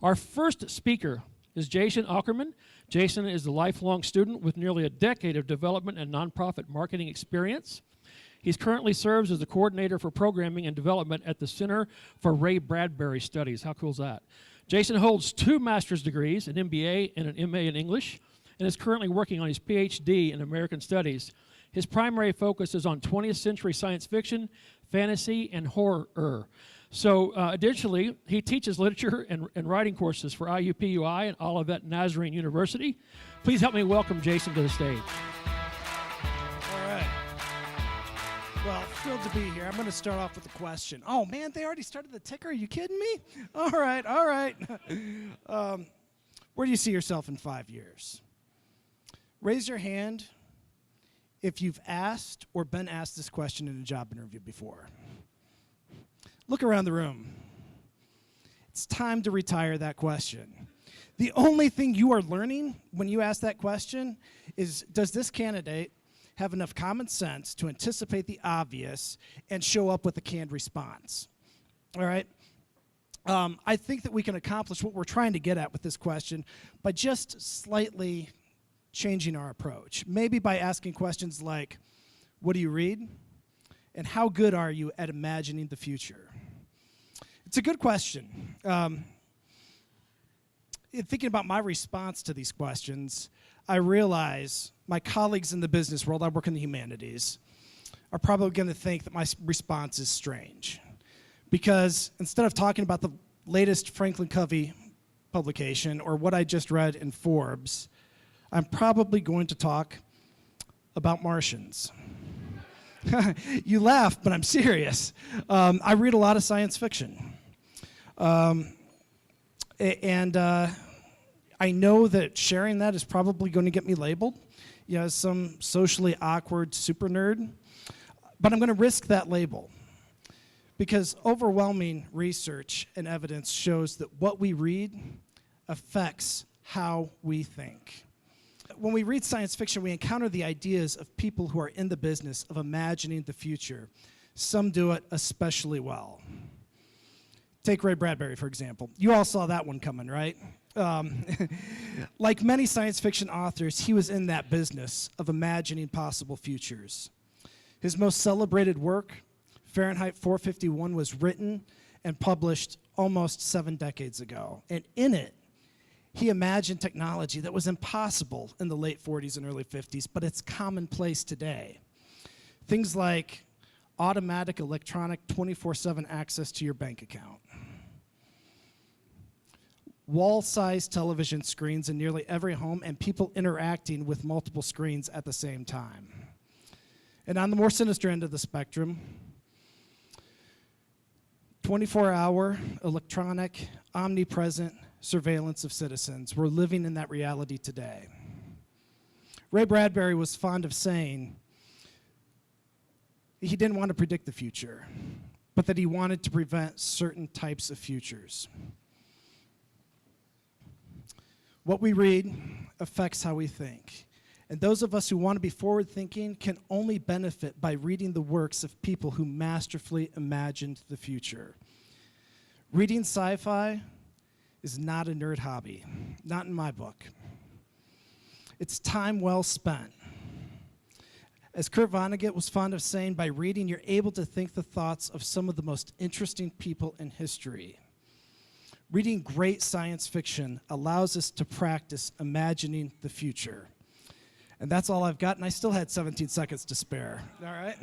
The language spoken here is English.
Our first speaker is Jason Aukerman. Jason is a lifelong student with nearly a decade of development and nonprofit marketing experience. He currently serves as the coordinator for programming and development at the Center for Ray Bradbury Studies. How cool is that? Jason holds 2 master's degrees, an MBA and an MA in English, and is currently working on his PhD in American Studies. His primary focus is on 20th century science fiction, fantasy, and horror. So additionally, he teaches literature and writing courses for IUPUI and Olivet Nazarene University. Please help me welcome Jason to the stage. All right. Well, thrilled to be here. I'm going to start off with a question. Oh, man, they already started the ticker? Are you kidding me? All right, all right. Where do you see yourself in 5 years? Raise your hand if you've asked or been asked this question in a job interview before. Look around the room. It's time to retire that question. The only thing you are learning when you ask that question is, does this candidate have enough common sense to anticipate the obvious and show up with a canned response? All right? I think that we can accomplish what we're trying to get at with this question by just slightly changing our approach. Maybe by asking questions like, what do you read? And how good are you at imagining the future? It's a good question. In thinking about my response to these questions, I realize my colleagues in the business world, I work in the humanities, are probably going to think that my response is strange. Because instead of talking about the latest Franklin Covey publication or what I just read in Forbes, I'm probably going to talk about Martians. You laugh, but I'm serious. I read a lot of science fiction. I know that sharing that is probably going to get me labeled, as some socially awkward super nerd, but I'm going to risk that label because overwhelming research and evidence shows that what we read affects how we think. When we read science fiction, we encounter the ideas of people who are in the business of imagining the future. Some do it especially well. Take Ray Bradbury, for example. You all saw that one coming, right? Like many science fiction authors, he was in that business of imagining possible futures. His most celebrated work, Fahrenheit 451, was written and published almost 7 decades ago. And in it, he imagined technology that was impossible in the late 40s and early 50s, but it's commonplace today. Things like automatic electronic 24/7 access to your bank account, wall-sized television screens in nearly every home, and people interacting with multiple screens at the same time. And on the more sinister end of the spectrum, 24-hour electronic, omnipresent surveillance of citizens. We're living in that reality today. Ray Bradbury was fond of saying he didn't want to predict the future, but that he wanted to prevent certain types of futures. What we read affects how we think. And those of us who want to be forward-thinking can only benefit by reading the works of people who masterfully imagined the future. Reading sci-fi is not a nerd hobby, not in my book. It's time well spent. As Kurt Vonnegut was fond of saying, by reading, you're able to think the thoughts of some of the most interesting people in history. Reading great science fiction allows us to practice imagining the future. And that's all I've got, and I still had 17 seconds to spare. All right?